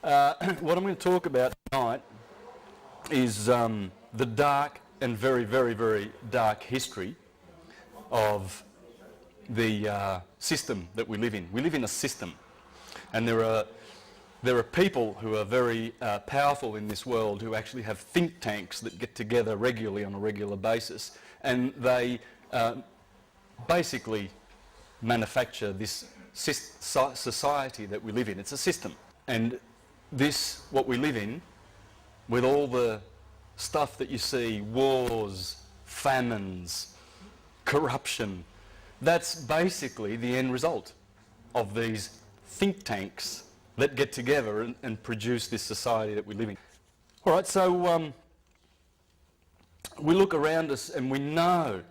What I'm going to talk about tonight is the dark and very, very, very dark history of the system that we live in. We live in a system, and there are people who are very powerful in this world who actually have think tanks that get together regularly on a regular basis, and they basically manufacture this society that we live in. It's a system. And this, what we live in, with all the stuff that you see, wars, famines, corruption, that's basically the end result of these think tanks that get together and produce this society that we live in. All right, so we look around us and we know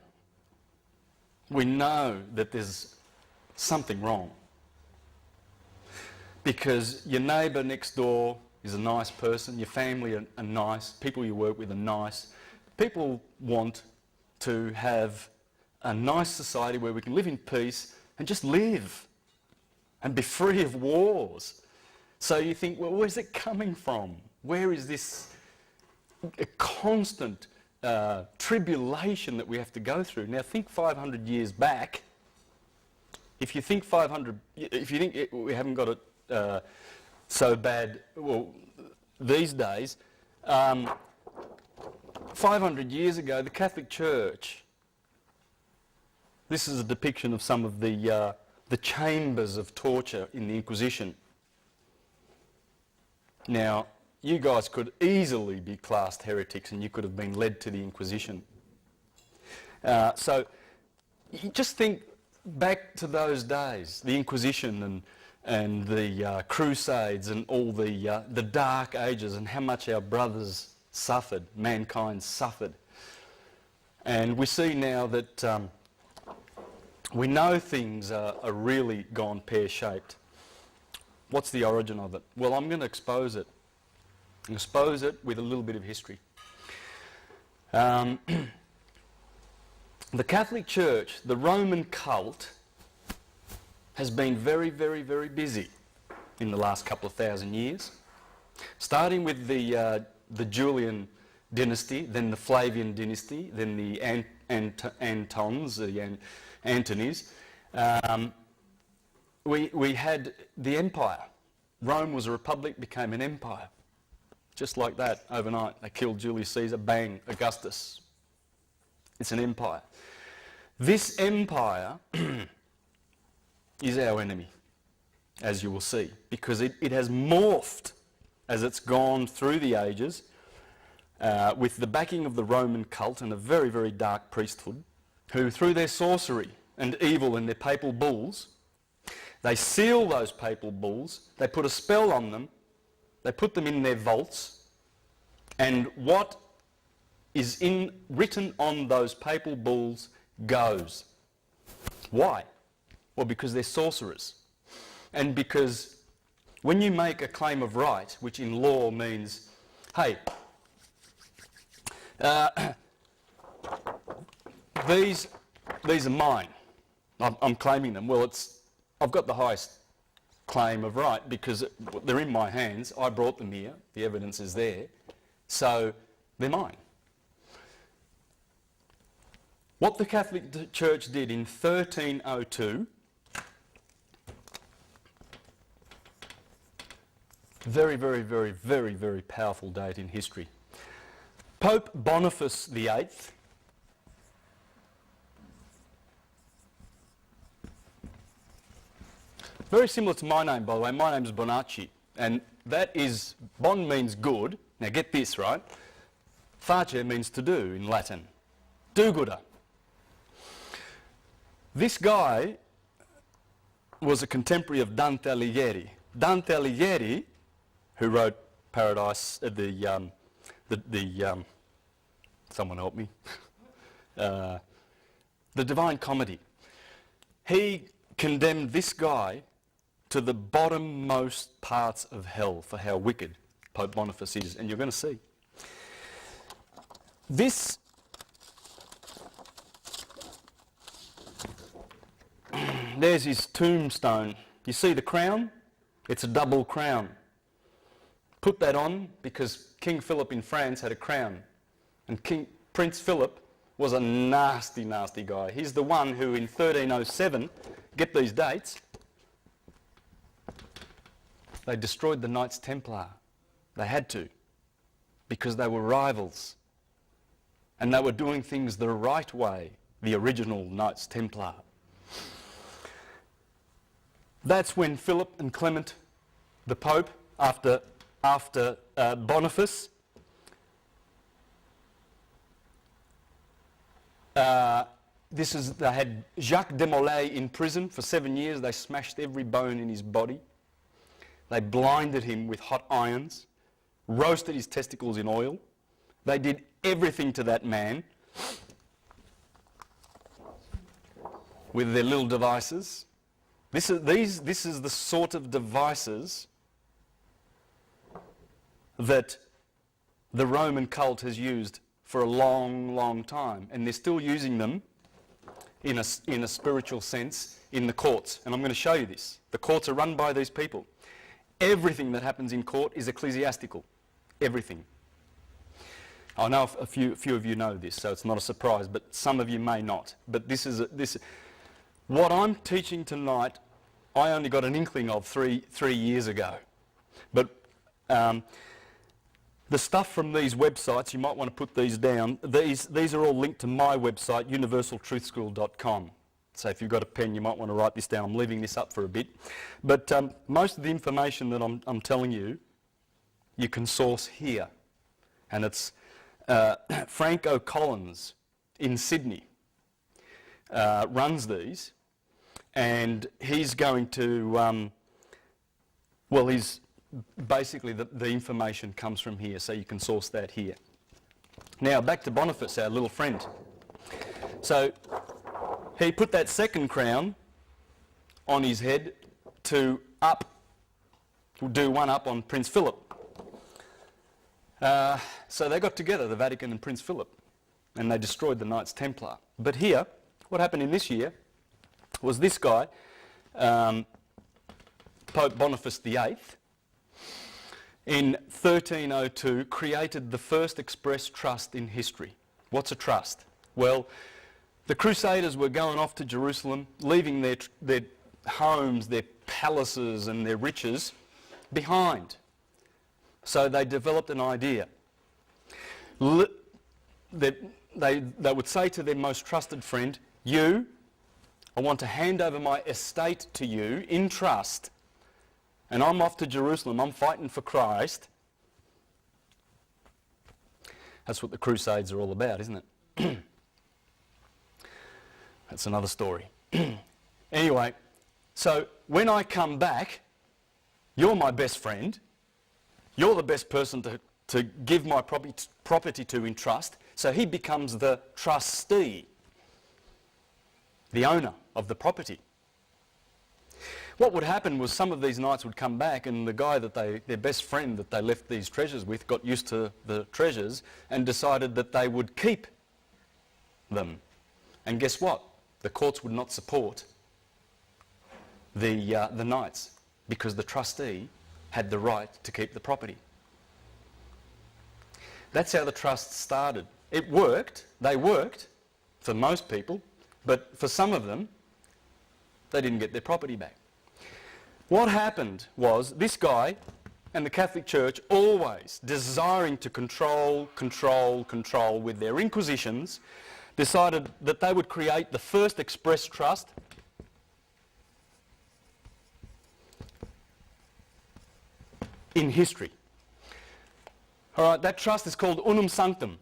that there's something wrong. Because your neighbour next door is a nice person, your family are nice, people you work with are nice. People want to have a nice society where we can live in peace and just live and be free of wars. So you think, well, where's it coming from? Where is this constant tribulation that we have to go through? Now think 500 years back. If you think we haven't got it so bad, well, these days, 500 years ago, the Catholic Church, this is a depiction of some of the chambers of torture in the Inquisition. Now, you guys could easily be classed heretics and you could have been led to the Inquisition. So, you just think back to those days, the Inquisition and the Crusades and all the Dark Ages, and how much our brothers suffered, mankind suffered. And we see now that we know things are really gone pear-shaped. What's the origin of it? Well, I'm going to expose it. Expose it with a little bit of history. The Catholic Church, the Roman cult, has been very, very, very busy in the last couple of thousand years. Starting with the Julian dynasty, then the Flavian dynasty, then the Antons, the Antonys. We had the empire. Rome was a republic, became an empire. Just like that, overnight. They killed Julius Caesar, bang, Augustus. It's an empire. This empire is our enemy, as you will see, because it has morphed as it's gone through the ages with the backing of the Roman cult and a very, very dark priesthood, who through their sorcery and evil and their papal bulls, they seal those papal bulls, they put a spell on them, they put them in their vaults, and what is written on those papal bulls goes. Why? Well, because they're sorcerers. And because when you make a claim of right, which in law means, hey, these are mine. I'm claiming them. Well, I've got the highest claim of right because they're in my hands. I brought them here. The evidence is there. So they're mine. What the Catholic Church did in 1302, very, very, very, very, very powerful date in history. Pope Boniface VIII, very similar to my name, by the way. My name's Bonacci, and that is, bon means good. Now get this, right? Face means to do in Latin. Do-gooder. This guy was a contemporary of Dante Alighieri. Dante Alighieri, who wrote Paradise, someone help me, the Divine Comedy. He condemned this guy to the bottommost parts of hell for how wicked Pope Boniface is, and you're going to see. This there's his tombstone. You see the crown? It's a double crown. put that on because King Philip in France had a crown. And Prince Philip was a nasty, nasty guy. He's the one who in 1307, get these dates, they destroyed the Knights Templar. They had to, because they were rivals. And they were doing things the right way, the original Knights Templar. That's when Philip and Clement, the Pope, after Boniface, they had Jacques de Molay in prison for 7 years. They smashed every bone in his body. They blinded him with hot irons, roasted his testicles in oil. They did everything to that man with their little devices. This is the sort of devices that the Roman cult has used for a long, long time, and they're still using them in a spiritual sense in the courts. And I'm going to show you this. The courts are run by these people. Everything that happens in court is ecclesiastical. Everything. I know a few of you know this, so it's not a surprise, but some of you may not. But what I'm teaching tonight, I only got an inkling of three years ago. But the stuff from these websites, you might want to put these down. These are all linked to my website, universaltruthschool.com. So if you've got a pen, you might want to write this down. I'm leaving this up for a bit. But most of the information that I'm telling you, you can source here. And it's Frank O'Collins in Sydney runs these. And he's going to, he's basically the information comes from here, so you can source that here. Now back to Boniface, our little friend. So he put that second crown on his head to do one up on Prince Philip. So they got together, the Vatican and Prince Philip, and they destroyed the Knights Templar. But here, what happened in this year was this guy, Pope Boniface VIII, in 1302 created the first express trust in history. What's a trust? Well, the Crusaders were going off to Jerusalem, leaving their homes, their palaces and their riches behind. So they developed an idea. They would say to their most trusted friend, I want to hand over my estate to you in trust, and I'm off to Jerusalem, I'm fighting for Christ. That's what the Crusades are all about, isn't it? That's another story. Anyway, so when I come back, you're my best friend, you're the best person to give my property to in trust, so he becomes the trustee, the owner of the property. What would happen was some of these knights would come back, and the guy their best friend that they left these treasures with got used to the treasures and decided that they would keep them. And guess what? The courts would not support the knights because the trustee had the right to keep the property. That's how the trust started. It worked. They worked for most people, but for some of them, they didn't get their property back. What happened was this guy and the Catholic Church, always desiring to control with their inquisitions, decided that they would create the first express trust in history. All right, that trust is called Unum Sanctum.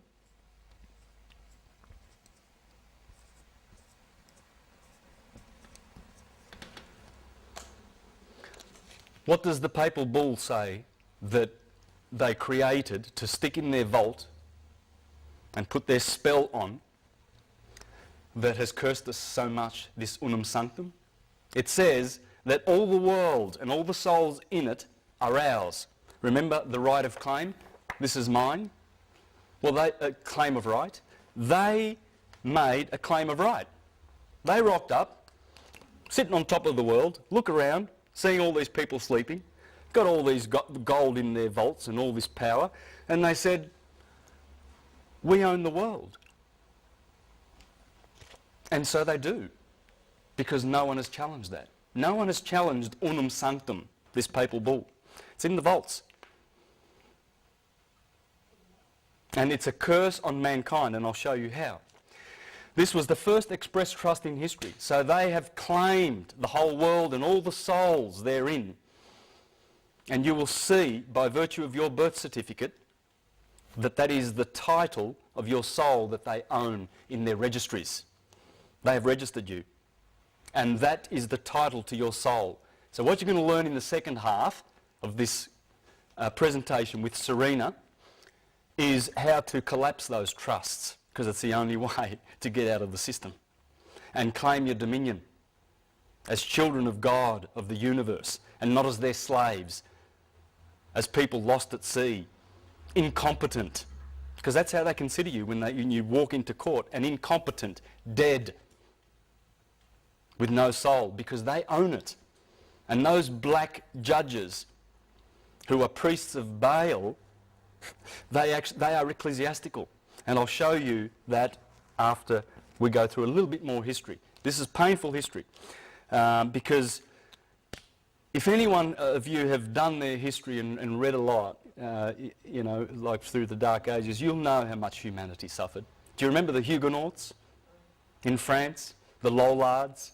What does the papal bull say that they created to stick in their vault and put their spell on that has cursed us so much, this Unum Sanctum? It says that all the world and all the souls in it are ours. Remember the right of claim? This is mine. Well, a claim of right. They made a claim of right. They rocked up, sitting on top of the world, look around, seeing all these people sleeping, got all these gold in their vaults and all this power, and they said, we own the world. And so they do, because no one has challenged that. No one has challenged unum sanctum, this papal bull. It's in the vaults. And it's a curse on mankind, and I'll show you how. This was the first express trust in history. So they have claimed the whole world and all the souls therein. And you will see, by virtue of your birth certificate, that that is the title of your soul that they own in their registries. They have registered you. And that is the title to your soul. So what you're going to learn in the second half of this presentation with Serena is how to collapse those trusts, because it's the only way to get out of the system and claim your dominion as children of God, of the universe, and not as their slaves, as people lost at sea, incompetent, because that's how they consider you when you walk into court, an incompetent, dead, with no soul, because they own it. And those black judges who are priests of Baal, they are ecclesiastical. And I'll show you that after we go through a little bit more history. This is painful history, because if anyone of you have done their history and read a lot, you know, like through the Dark Ages, you'll know how much humanity suffered. Do you remember the Huguenots in France, the Lollards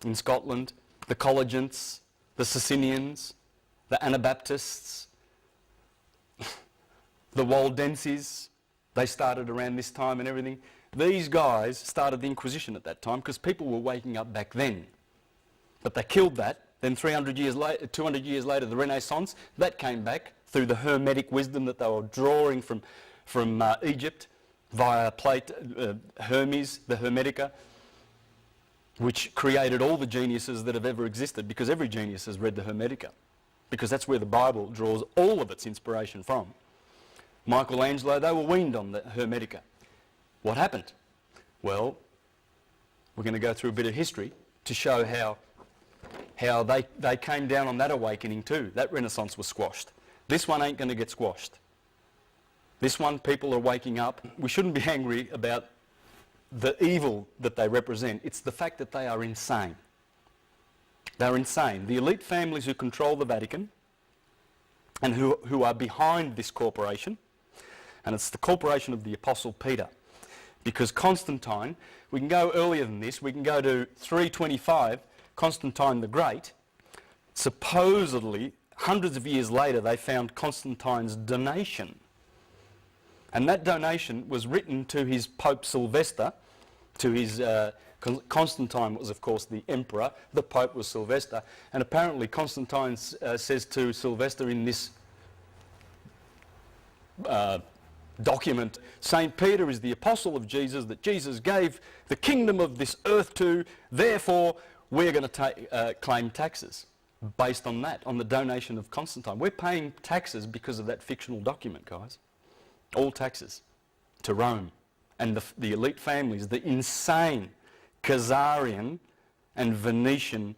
in Scotland, the Collegiants, the Socinians, the Anabaptists, the Waldenses? They started around this time and everything. These guys started the Inquisition at that time because people were waking up back then. But they killed that. Then 300 years later, 200 years later, the Renaissance, that came back through the Hermetic wisdom that they were drawing from Egypt via Hermes, the Hermetica, which created all the geniuses that have ever existed, because every genius has read the Hermetica, because that's where the Bible draws all of its inspiration from. Michelangelo, they were weaned on the Hermetica. What happened? Well, we're going to go through a bit of history to show how they came down on that awakening too. That Renaissance was squashed. This one ain't going to get squashed. This one, people are waking up. We shouldn't be angry about the evil that they represent. It's the fact that they are insane. They're insane. The elite families who control the Vatican and who are behind this corporation, and it's the corporation of the Apostle Peter, because Constantine, we can go earlier than this, we can go to 325, Constantine the Great. Supposedly, hundreds of years later, they found Constantine's donation. And that donation was written to his Pope Sylvester, to his... Constantine was, of course, the emperor. The Pope was Sylvester. And apparently Constantine says to Sylvester in this document, St. Peter is the apostle of Jesus, that Jesus gave the kingdom of this earth to, therefore we're going to claim taxes based on that, on the donation of Constantine. We're paying taxes because of that fictional document, guys. All taxes to Rome. And the elite families, the insane Khazarian and Venetian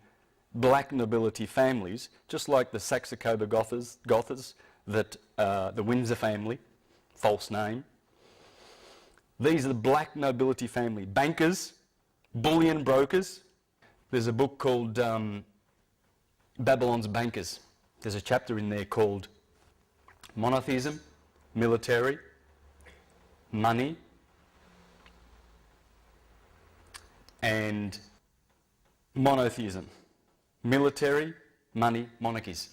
black nobility families, just like the Saxe-Coburg-Gothers, that the Windsor family, false name. These are the black nobility family. Bankers, bullion brokers. There's a book called Babylon's Bankers. There's a chapter in there called Monotheism, Military, Money, and monotheism, military, money, monarchies.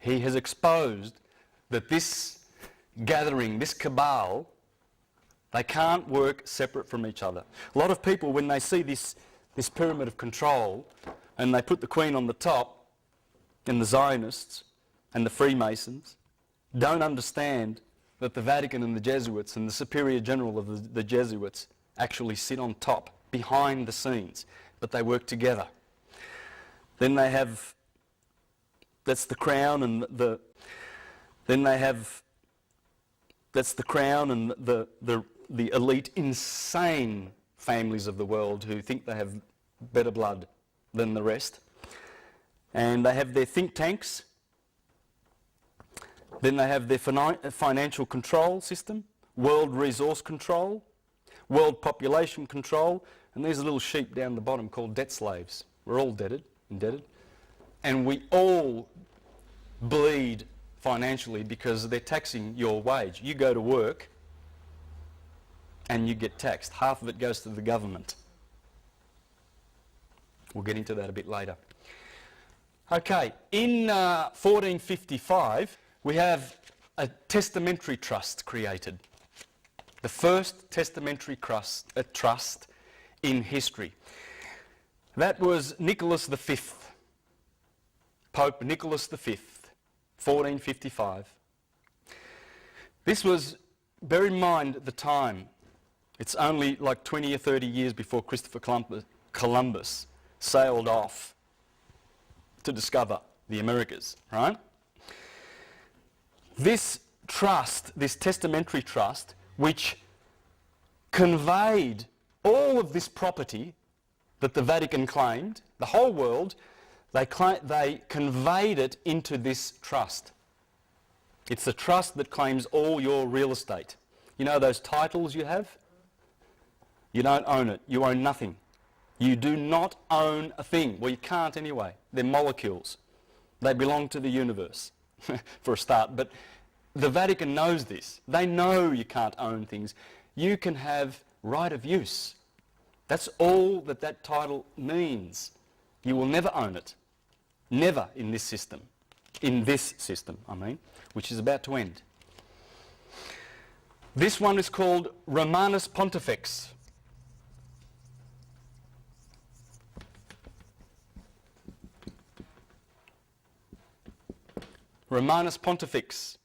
He has exposed that this gathering, this cabal, they can't work separate from each other. A lot of people, when they see this pyramid of control, and they put the Queen on the top, and the Zionists and the Freemasons, don't understand that the Vatican and the Jesuits and the Superior General of the Jesuits actually sit on top, behind the scenes, but they work together. Then they have, that's the crown and that's the crown and the elite insane families of the world who think they have better blood than the rest. And they have their think tanks, Then they have their financial control system, world resource control, world population control, and there's a little sheep down the bottom called debt slaves. We're all indebted. And we all bleed financially because they're taxing your wage. You go to work and you get taxed. Half of it goes to the government. We'll get into that a bit later. Okay, in 1455 we have a testamentary trust created. The first testamentary trust in history. That was Nicholas V, Pope Nicholas V, 1455. This was, bear in mind at the time, it's only like 20 or 30 years before Christopher Columbus sailed off to discover the Americas, right? This trust, this testamentary trust, which conveyed all of this property that the Vatican claimed, the whole world, they conveyed it into this trust. It's the trust that claims all your real estate. You know those titles you have? You don't own it. You own nothing. You do not own a thing. Well, you can't anyway. They're molecules. They belong to the universe, for a start. But the Vatican knows this. They know you can't own things. You can have right of use. That's all that that title means. You will never own it. Never in this system. In this system, I mean, which is about to end. This one is called Romanus Pontifex. Romanus Pontifex.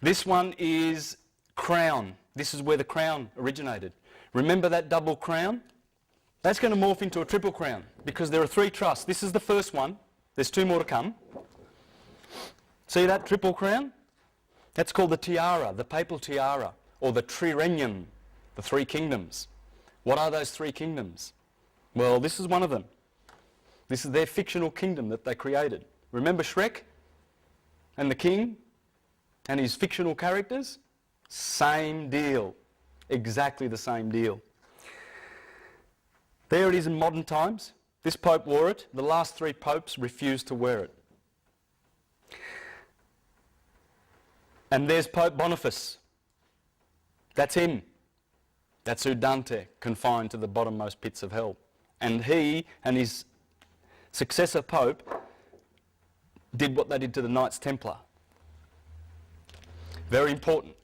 This one is crown. This is where the crown originated. Remember that double crown? That's going to morph into a triple crown because there are three trusts. This is the first one. There's two more to come. See that triple crown? That's called the tiara, the papal tiara, or the triregnum, the three kingdoms. What are those three kingdoms? Well, this is one of them. This is their fictional kingdom that they created. Remember Shrek and the king and his fictional characters? Same deal. Exactly the same deal. There it is in modern times. This pope wore it. The last three popes refused to wear it. And there's Pope Boniface. That's him. That's who Dante confined to the bottommost pits of hell. And he and his successor pope did what they did to the Knights Templar. Very important,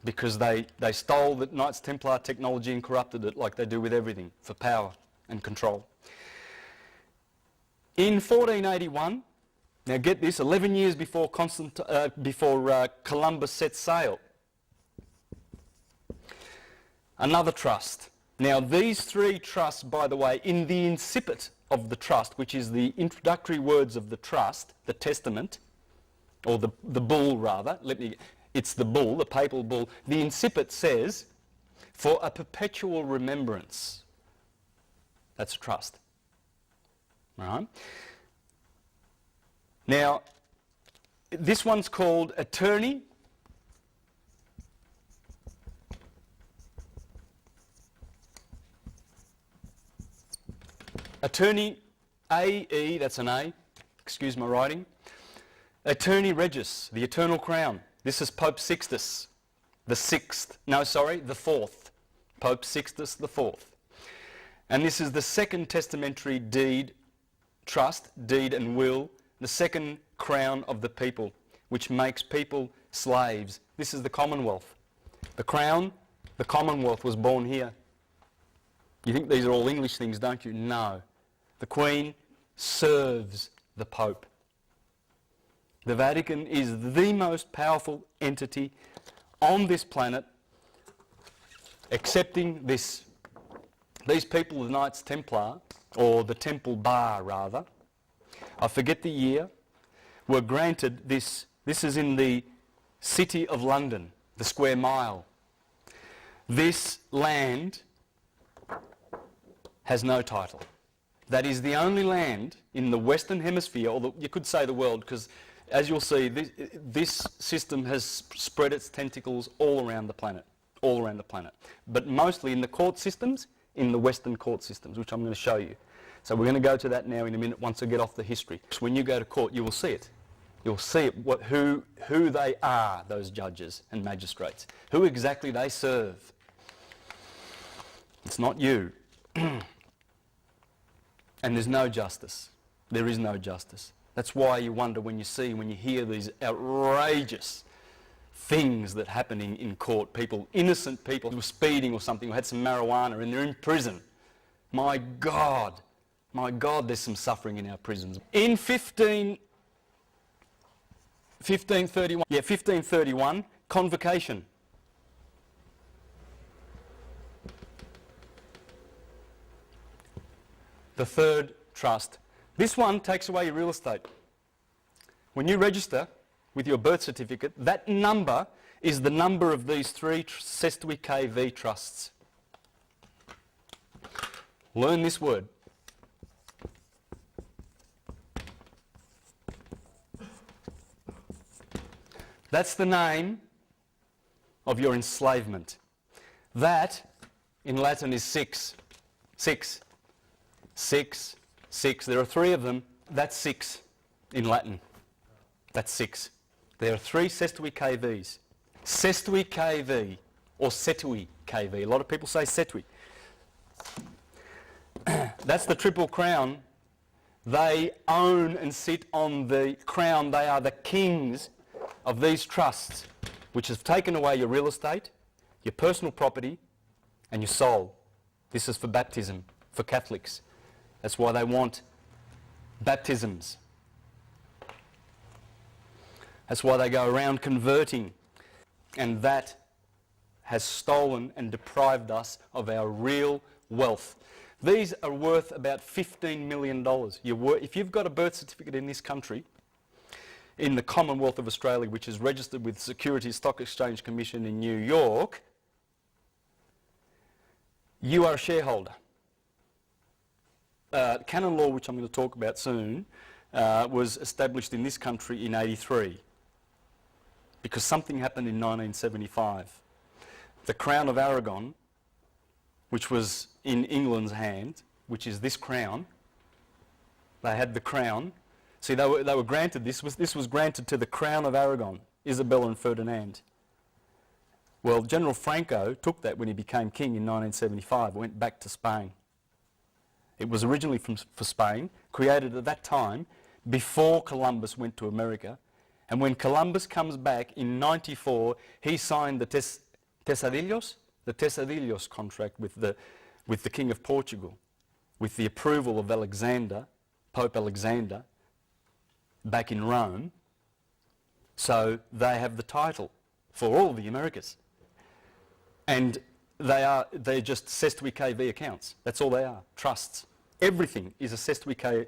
because they stole the Knights Templar technology and corrupted it like they do with everything for power and control. In 1481, now get this, 11 years before Columbus set sail, another trust. Now these three trusts, by the way, in the incipit of the trust, which is the introductory words of the trust, the testament, or the bull rather, it's the bull, the papal bull. The incipit says, for a perpetual remembrance. That's trust. Right? Now, this one's called attorney. Attorney A-E, that's an A, excuse my writing. Attorney Regis, the Eternal Crown. This is Pope Sixtus, the fourth. Pope Sixtus the Fourth. And this is the second testamentary deed, trust, deed and will, the second crown of the people, which makes people slaves. This is the Commonwealth. The crown, the Commonwealth was born here. You think these are all English things, don't you? No. The Queen serves the Pope. The Vatican is the most powerful entity on this planet, accepting this. These people, the Knights Templar, or the Temple Bar rather, I forget the year, were granted this. This is in the City of London, the square mile. This land has no title. That is the only land in the Western Hemisphere, or you could say the world, because As you'll see, this system has spread its tentacles all around the planet, but mostly in the court systems, in the Western court systems, which I'm going to show you. So we're going to go to that now in a minute once I get off the history. When you go to court, you will see it. You'll see it, who they are, those judges and magistrates, who exactly they serve. It's not you. And there's no justice. There is no justice. That's why you wonder when you hear these outrageous things that happen in court. People, innocent people who were speeding or something, who had some marijuana and they're in prison. My God, there's some suffering in our prisons. In 1531, convocation. The third trust. This one takes away your real estate. When you register with your birth certificate, that number is the number of these 3 Cestui KV trusts. Learn this word. That's the name of your enslavement. That, in Latin, is 6. 6. 6. 6. There are 3 of them. That's 6 in Latin. That's 6. There are 3 Cestui KVs. Cestui KV or Setui KV. A lot of people say Setui. That's the Triple Crown. They own and sit on the crown. They are the kings of these trusts, which have taken away your real estate, your personal property, and your soul. This is for baptism, for Catholics. That's why they want baptisms. That's why they go around converting. And that has stolen and deprived us of our real wealth. These are worth about $15 million. If you've got a birth certificate in this country, in the Commonwealth of Australia, which is registered with the Securities Stock Exchange Commission in New York, you are a shareholder. Canon law, which I'm going to talk about soon, was established in this country in 1983 because something happened in 1975. The Crown of Aragon, which was in England's hand, which is this crown, they had the crown. See, they were granted this was granted to the Crown of Aragon, Isabella and Ferdinand. Well, General Franco took that when he became king in 1975, went back to Spain. It was originally for Spain, created at that time before Columbus went to America. And when Columbus comes back in 94, he signed the Tesadillos contract with the King of Portugal, with the approval of Alexander, Pope Alexander, back in Rome. So they have the title for all the Americas. And they're just Cestui KV accounts. That's all they are, trusts. Everything is a Cestui KV.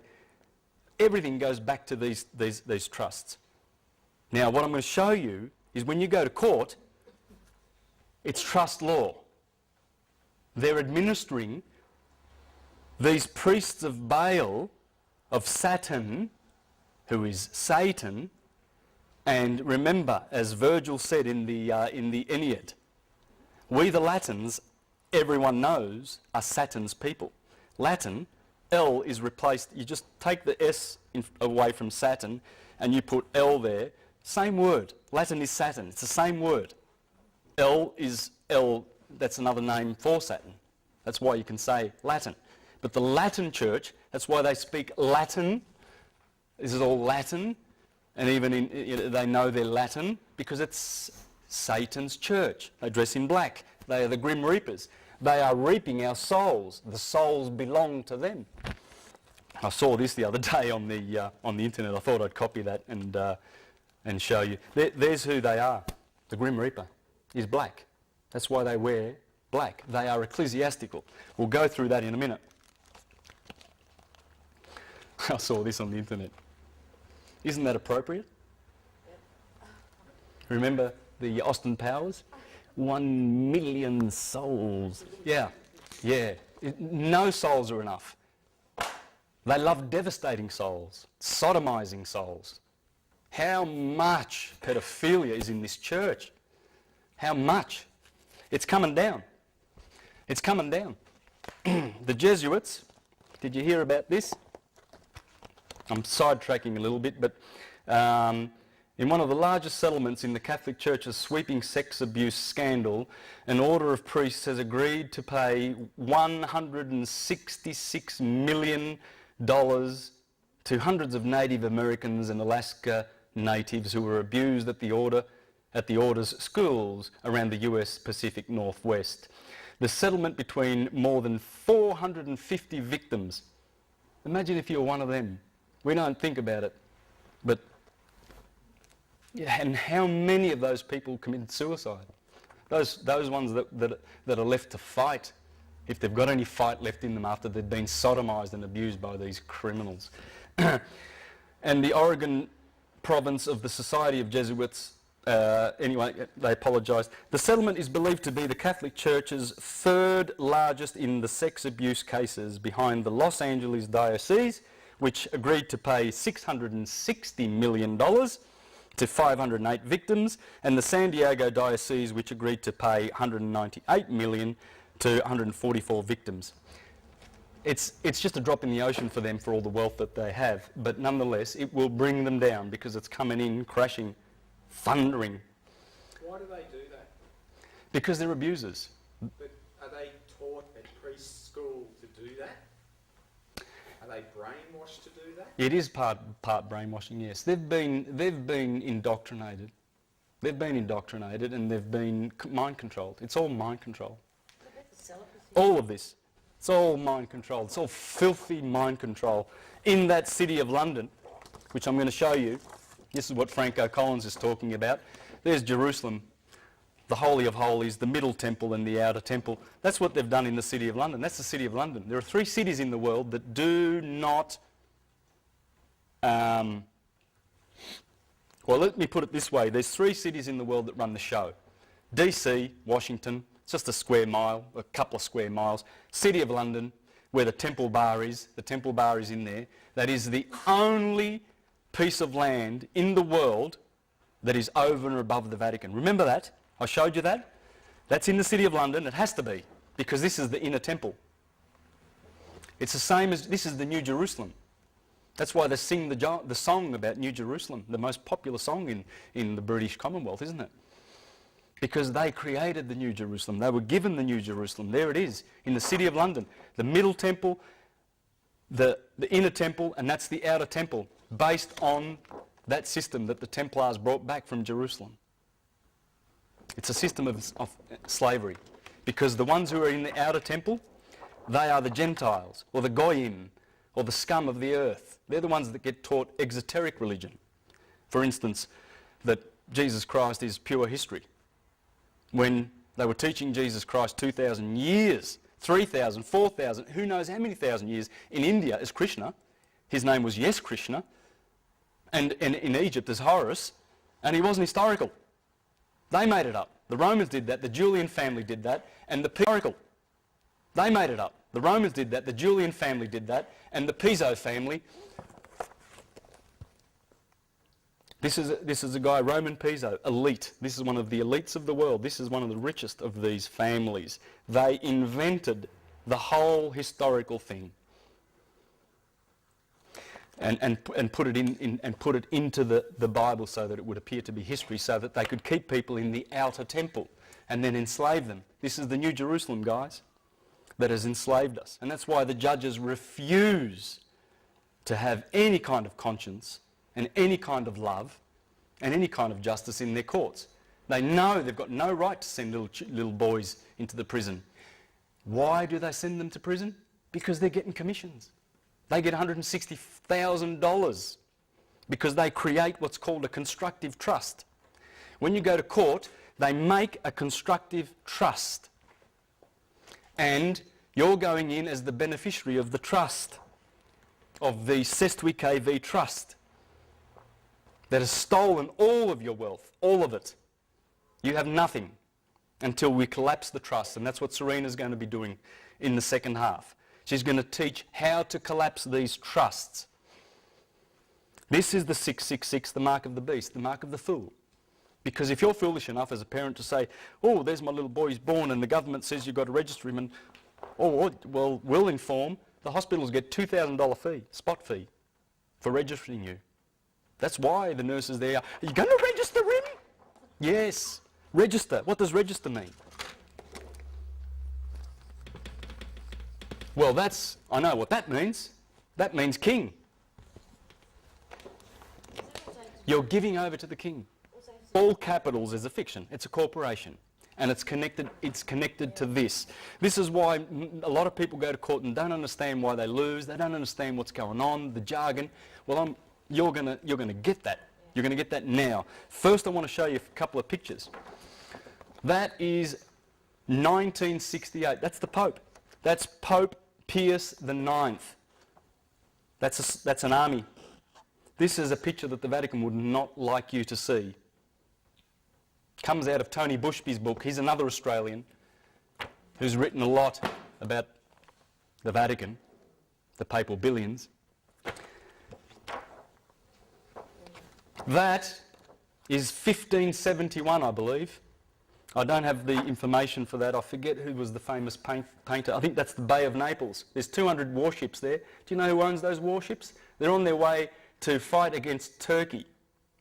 Everything goes back to these trusts. Now, what I'm going to show you is when you go to court, it's trust law. They're administering these priests of Baal, of Saturn, who is Satan, and remember, as Virgil said in the Aeneid, we the Latins, everyone knows, are Saturn's people. Latin, L is replaced, you just take the S away from Saturn and you put L there. Same word. Latin is Saturn. It's the same word. L is L, that's another name for Saturn. That's why you can say Latin. But the Latin church, that's why they speak Latin. This is all Latin. And even they know they're Latin because it's Satan's church. They dress in black. They are the Grim Reapers. They are reaping our souls. The souls belong to them. I saw this the other day on the internet. I thought I'd copy that and show you. There's who they are. The Grim Reaper is black. That's why they wear black. They are ecclesiastical. We'll go through that in a minute. I saw this on the internet. Isn't that appropriate? Remember the Austin Powers? 1 million souls. Yeah. No souls are enough. They love devastating souls, sodomizing souls. How much pedophilia is in this church? How much? It's coming down. It's coming down. The Jesuits, did you hear about this? I'm sidetracking a little bit, but in one of the largest settlements in the Catholic Church's sweeping sex abuse scandal, an order of priests has agreed to pay $166 million to hundreds of Native Americans and Alaska natives who were abused at the order's schools around the US Pacific Northwest. The settlement between more than 450 victims. Imagine if you were one of them. We don't think about it, but yeah, and how many of those people committed suicide? Those ones that are left to fight, if they've got any fight left in them after they've been sodomised and abused by these criminals. And the Oregon province of the Society of Jesuits, anyway, they apologised. The settlement is believed to be the Catholic Church's third largest in the sex abuse cases, behind the Los Angeles Diocese, which agreed to pay $660 million to 508 victims, and the San Diego Diocese, which agreed to pay $198 million to 144 victims. It's just a drop in the ocean for them for all the wealth that they have, but nonetheless it will bring them down because it's coming in crashing, thundering. Why do they do that? Because they're abusers. But are they taught at preschool to do that? Are they brainwashed to do that? It is part brainwashing, yes. They've been indoctrinated. They've been indoctrinated and they've been mind controlled. It's all mind control. All of this. It's all mind control. It's all filthy mind control. In that city of London, which I'm going to show you, this is what Franco Collins is talking about. There's Jerusalem, the Holy of Holies, the Middle Temple and the Outer Temple. That's what they've done in the city of London. That's the city of London. There are 3 cities in the world that do not... well, let me put it this way. There's 3 cities in the world that run the show. DC, Washington, it's just a square mile, a couple of square miles. City of London, where the Temple Bar is. The Temple Bar is in there. That is the only piece of land in the world that is over and above the Vatican. Remember that? I showed you that? That's in the City of London. It has to be, because this is the inner temple. It's the same as, this is the New Jerusalem. That's why they sing the song about New Jerusalem, the most popular song in the British Commonwealth, isn't it? Because they created the New Jerusalem. They were given the New Jerusalem. There it is, in the City of London. The Middle Temple, the Inner Temple, and that's the Outer Temple, based on that system that the Templars brought back from Jerusalem. It's a system of slavery, because the ones who are in the Outer Temple, they are the Gentiles, or the Goyim, or the scum of the earth. They're the ones that get taught exoteric religion. For instance, that Jesus Christ is pure history. When they were teaching Jesus Christ 2,000 years, 3,000, 4,000, who knows how many thousand years, in India as Krishna. His name was Yes Krishna. And in Egypt as Horus. And he wasn't historical. They made it up. The Romans did that, the Julian family did that, and the historical. They made it up. The Romans did that, the Julian family did that, and the Piso family. This is a guy, Roman Piso, elite. This is one of the elites of the world. This is one of the richest of these families. They invented the whole historical thing and put it into the Bible so that it would appear to be history, so that they could keep people in the outer temple and then enslave them. This is the New Jerusalem, guys, that has enslaved us. And that's why the judges refuse to have any kind of conscience and any kind of love and any kind of justice in their courts. They know they've got no right to send little boys into the prison. Why do they send them to prison? Because they're getting commissions. They get $160,000 because they create what's called a constructive trust. When you go to court, they make a constructive trust. And you're going in as the beneficiary of the trust, of the Sestwi KV trust, that has stolen all of your wealth, all of it. You have nothing until we collapse the trust, and that's what Serena's going to be doing in the second half. She's going to teach how to collapse these trusts. This is the 666, the mark of the beast, the mark of the fool. Because if you're foolish enough as a parent to say, oh, there's my little boy, he's born, and the government says you've got to register him, and, oh, well, we'll inform, the hospitals get $2,000 fee, spot fee, for registering you. That's why the nurses there are you going to register him? Yes, register. What does register mean? Well, I know what that means. That means king. You're giving over to the king. All capitals is a fiction. It's a corporation. And it's connected to this. This is why a lot of people go to court and don't understand why they lose. They don't understand what's going on, the jargon. Well, you're gonna get that. You're going to get that now. First, I want to show you a couple of pictures. That is 1968. That's the Pope. That's Pope Pius IX. That's an army. This is a picture that the Vatican would not like you to see. Comes out of Tony Bushby's book. He's another Australian who's written a lot about the Vatican, the papal billions. That is 1571, I believe. I don't have the information for that. I forget who was the famous painter. I think that's the Bay of Naples. There's 200 warships there. Do you know who owns those warships? They're on their way to fight against Turkey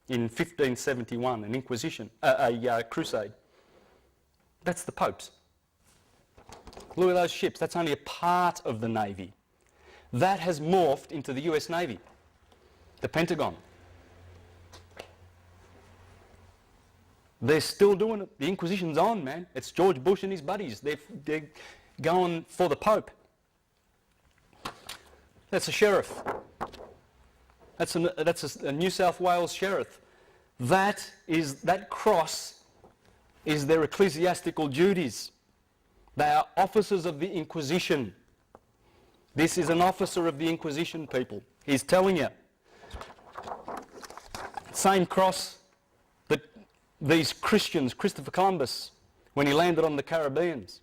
in 1571, an inquisition, a crusade. That's the Pope's. Look at those ships. That's only a part of the Navy. That has morphed into the US Navy, the Pentagon. They're still doing it. The Inquisition's on, man. It's George Bush and his buddies. They're going for the Pope. That's a sheriff. That's a New South Wales sheriff. That cross is their ecclesiastical duties. They are officers of the Inquisition. This is an officer of the Inquisition, people. He's telling you. Same cross that these Christians, Christopher Columbus, when he landed on the Caribbeans,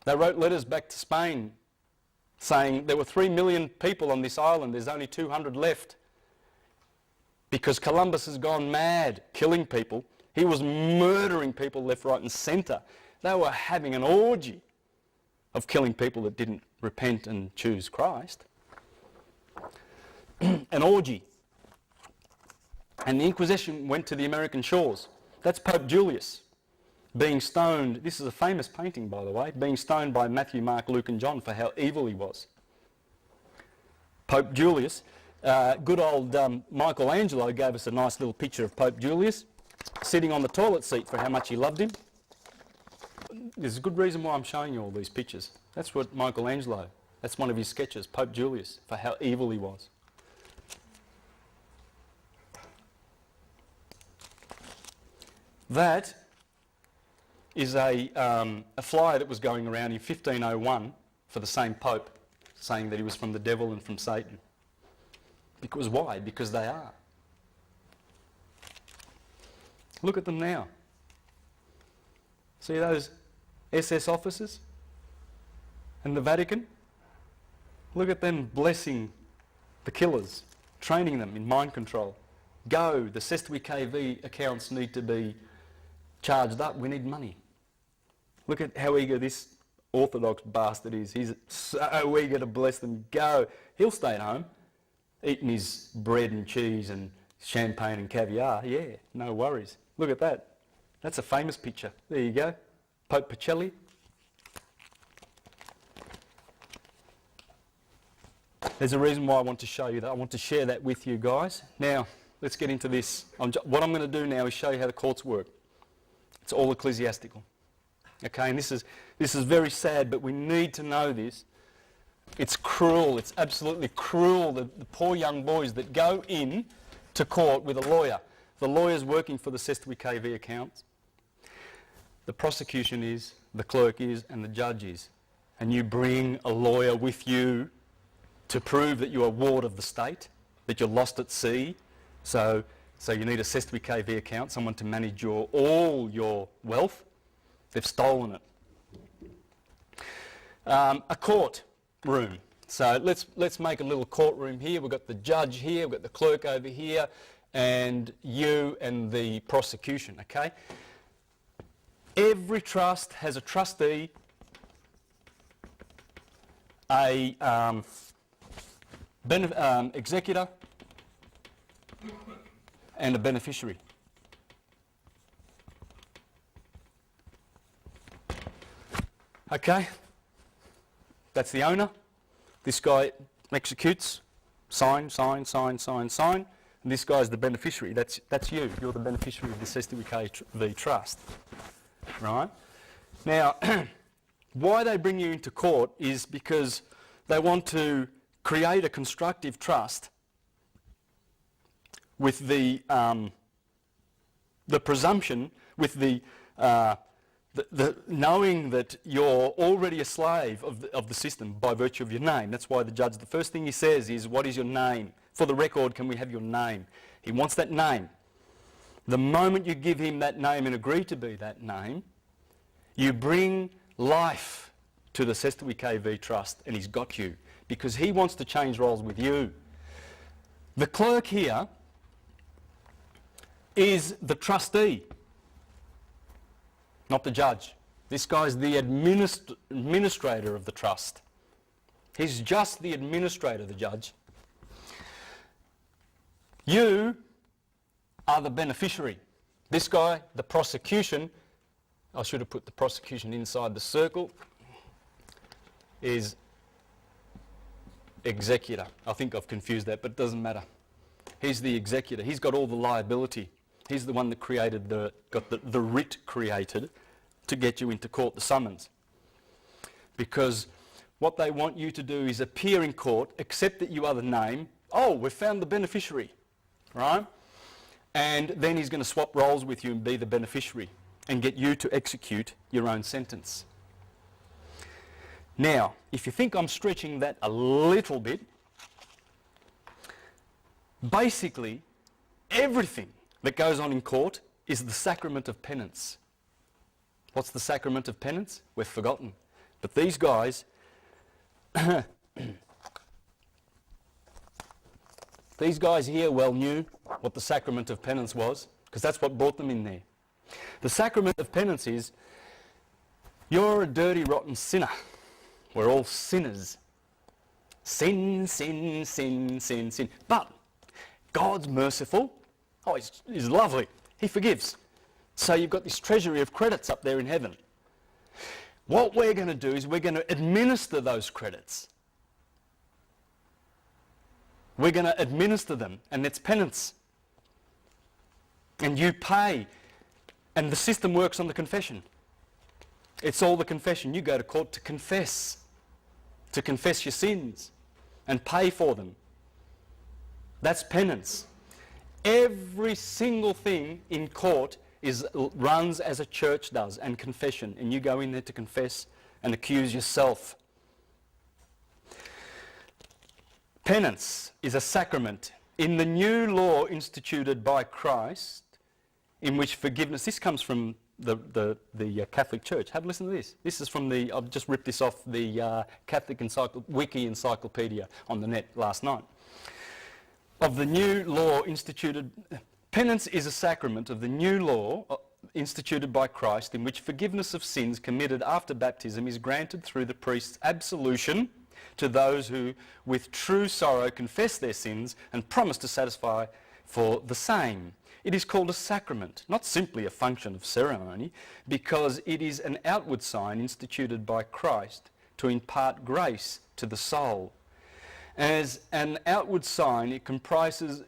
they wrote letters back to Spain saying there were 3 million people on this island, there's only 200 left. Because Columbus has gone mad, killing people. He was murdering people left, right and centre. They were having an orgy of killing people that didn't repent and choose Christ. An orgy. And the Inquisition went to the American shores. That's Pope Julius being stoned. This is a famous painting, by the way, being stoned by Matthew, Mark, Luke and John for how evil he was. Pope Julius. Good old Michelangelo gave us a nice little picture of Pope Julius sitting on the toilet seat for how much he loved him. There's a good reason why I'm showing you all these pictures. That's what Michelangelo, that's one of his sketches, Pope Julius, for how evil he was. That is a flyer that was going around in 1501 for the same Pope, saying that he was from the devil and from Satan. Because why? Because they are. Look at them now. See those SS officers and the Vatican? Look at them blessing the killers, training them in mind control. Go, the Sestui KV accounts need to be charged up, we need money. Look at how eager this Orthodox bastard is. He's so eager to bless them. Go. He'll stay at home, eating his bread and cheese and champagne and caviar. Yeah, no worries. Look at that. That's a famous picture. There you go. Pope Pacelli. There's a reason why I want to show you that. I want to share that with you guys. Now, let's get into this. What I'm going to do now is show you how the courts work. It's all ecclesiastical. Okay, and this is very sad, but we need to know this. It's cruel. It's absolutely cruel, the poor young boys that go in to court with a lawyer. The lawyer's working for the Sestui KV accounts. The prosecution is, the clerk is, and the judge is. And you bring a lawyer with you to prove that you're a ward of the state, that you're lost at sea. So you need a Sestui KV account, someone to manage all your wealth. They've stolen it. A court room. So let's make a little courtroom here. We've got the judge here, we've got the clerk over here, and you and the prosecution, okay? Every trust has a trustee, a executor, and a beneficiary. Okay? That's the owner. This guy executes, sign, sign, sign, sign, sign. And this guy's the beneficiary. That's you. You're the beneficiary of the SWKV trust. Right? Now, why they bring you into court is because they want to create a constructive trust with the presumption, with the knowing that you're already a slave of the system by virtue of your name. That's why the judge, the first thing he says is, what is your name? For the record, can we have your name? He wants that name. The moment you give him that name and agree to be that name, you bring life to the SWKV trust, and he's got you, because he wants to change roles with you. The clerk here is the trustee, not the judge. This guy's the administrator of the trust. He's just the administrator, the judge. You are the beneficiary. This guy, the prosecution, I should have put the prosecution inside the circle, is executor. I think I've confused that, but it doesn't matter. He's the executor. He's got all the liability. He's the one that got the writ created to get you into court, the summons. Because what they want you to do is appear in court, accept that you are the name. Oh, we've found the beneficiary, right? And then he's going to swap roles with you and be the beneficiary and get you to execute your own sentence. Now, if you think I'm stretching that a little bit, basically everything that goes on in court is the sacrament of penance. What's the sacrament of penance? We've forgotten. But these guys, these guys here well knew what the sacrament of penance was, because that's what brought them in there. The sacrament of penance is, you're a dirty, rotten sinner. We're all sinners. Sin, sin, sin, sin, sin. But God's merciful. Oh, he's lovely. He forgives. So you've got this treasury of credits up there in heaven. What we're going to do is we're going to administer those credits. We're going to administer them, and it's penance. And you pay. And the system works on the confession. It's all the confession. You go to court to confess your sins and pay for them. That's penance. Every single thing in court runs as a church does, and confession, and you go in there to confess and accuse yourself. Penance is a sacrament in the new law instituted by Christ, in which forgiveness, this comes from the Catholic Church. Have a listen to this. This is from I've just ripped this off the Catholic Wiki Encyclopedia on the net last night. Of the new law instituted, penance is a sacrament of the new law instituted by Christ, in which forgiveness of sins committed after baptism is granted through the priest's absolution to those who with true sorrow confess their sins and promise to satisfy for the same. It is called a sacrament, not simply a function of ceremony, because it is an outward sign instituted by Christ to impart grace to the soul. As an outward sign, it comprises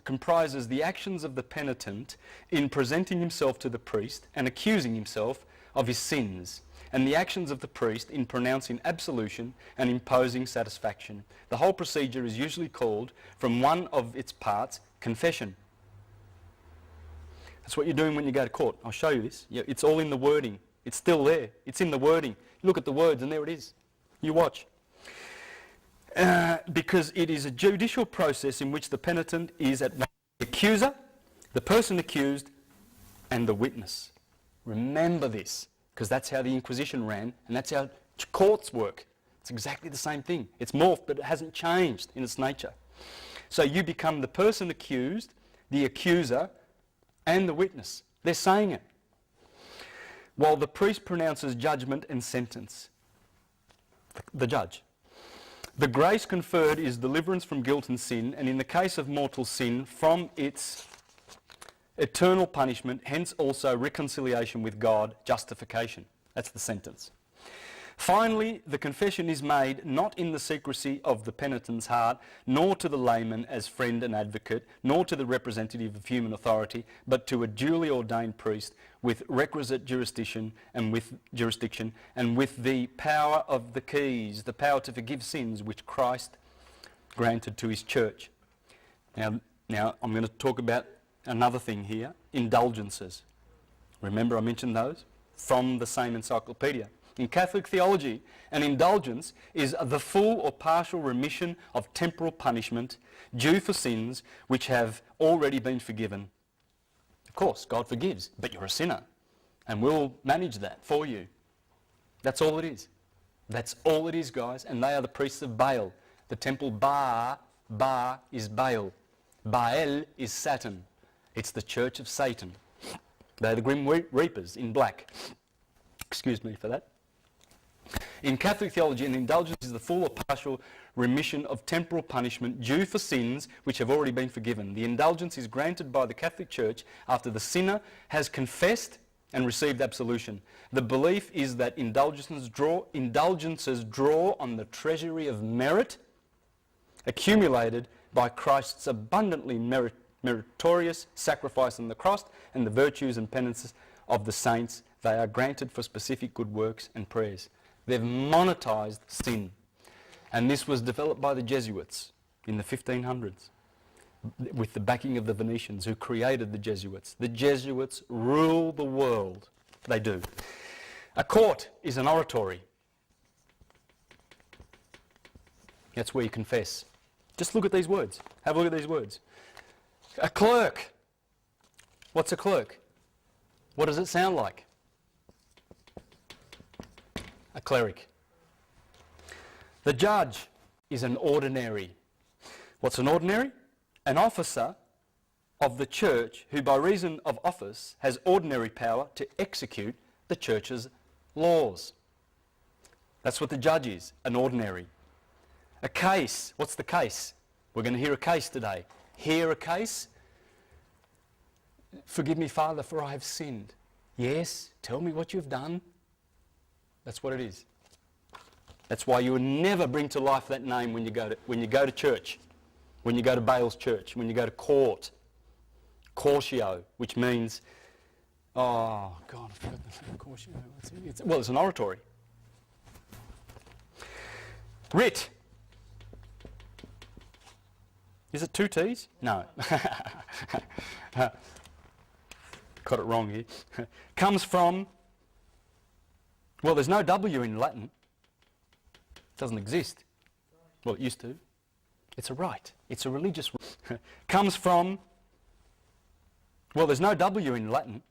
the actions of the penitent in presenting himself to the priest and accusing himself of his sins, and the actions of the priest in pronouncing absolution and imposing satisfaction. The whole procedure is usually called, from one of its parts, confession. That's what you're doing when you go to court. I'll show you this. Yeah, it's all in the wording. It's still there. It's in the wording. Look at the words and there it is. You watch. Because it is a judicial process in which the penitent is at one the accuser, the person accused, and the witness. Remember this, because that's how the Inquisition ran, and that's how courts work. It's exactly the same thing. It's morphed, but it hasn't changed in its nature. So you become the person accused, the accuser, and the witness. They're saying it. While the priest pronounces judgment and sentence. The judge. The grace conferred is deliverance from guilt and sin, and in the case of mortal sin, from its eternal punishment, hence also reconciliation with God, justification. That's the sentence. Finally, the confession is made not in the secrecy of the penitent's heart, nor to the layman as friend and advocate, nor to the representative of human authority, but to a duly ordained priest with requisite jurisdiction and with the power of the keys, the power to forgive sins which Christ granted to his church. Now I'm going to talk about another thing here, indulgences. Remember I mentioned those from the same encyclopedia. In Catholic theology, an indulgence is the full or partial remission of temporal punishment due for sins which have already been forgiven. Of course, God forgives, but you're a sinner, and we'll manage that for you. That's all it is. That's all it is, guys, and they are the priests of Baal. The temple Ba is Baal. Baal is Satan. It's the church of Satan. They're the Grim Reapers in black. Excuse me for that. In Catholic theology, an indulgence is the full or partial remission of temporal punishment due for sins which have already been forgiven. The indulgence is granted by the Catholic Church after the sinner has confessed and received absolution. The belief is that indulgences draw on the treasury of merit accumulated by Christ's abundantly meritorious sacrifice on the cross and the virtues and penances of the saints. They are granted for specific good works and prayers. They've monetized sin. And this was developed by the Jesuits in the 1500s with the backing of the Venetians who created the Jesuits. The Jesuits rule the world. They do. A court is an oratory. That's where you confess. Just look at these words. Have a look at these words. A clerk. What's a clerk? What does it sound like? A cleric. The judge is an ordinary. What's an ordinary? An officer of the church who by reason of office has ordinary power to execute the church's laws. That's what the judge is, an ordinary. A case. What's the case? We're going to hear a case today. Hear a case? Forgive me, Father, for I have sinned. Yes, tell me what you've done. That's what it is. That's why you will never bring to life that name when you go to church, when you go to Baal's church, when you go to court. Cortio, which means, oh God, I forgot the name. Cortio. Well, it's an oratory. Writ. Is it two T's? No. Got it wrong here. Comes from, well, there's no W in Latin. It doesn't exist. Well, it used to. It's a rite. It's a religious rite. Comes from, well, there's no W in Latin.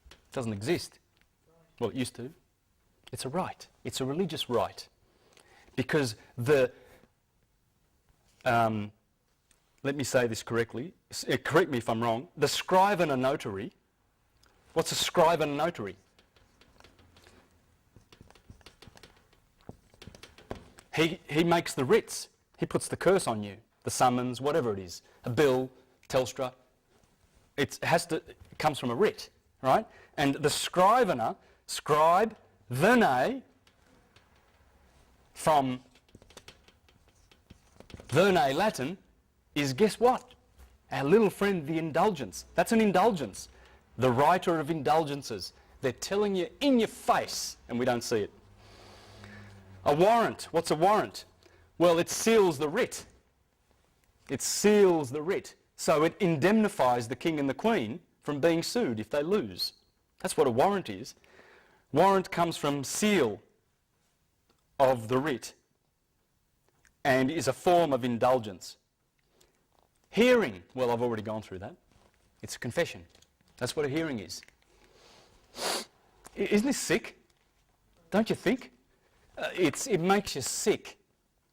It doesn't exist. Well, it used to. It's a rite. It's a religious rite. Because the, let me say this correctly. Correct me if I'm wrong. The scribe and a notary. What's a scribe and a notary? He makes the writs. He puts the curse on you. The summons, whatever it is. A bill, Telstra. It comes from a writ, right? And the scrivener, scribe, verne, from verne Latin, is guess what? Our little friend, the indulgence. That's an indulgence. The writer of indulgences. They're telling you in your face, and we don't see it. A warrant. What's a warrant? Well, it seals the writ. It seals the writ. So it indemnifies the king and the queen from being sued if they lose. That's what a warrant is. Warrant comes from seal of the writ and is a form of indulgence. Hearing. Well, I've already gone through that. It's a confession. That's what a hearing is. Isn't this sick? Don't you think? It makes you sick.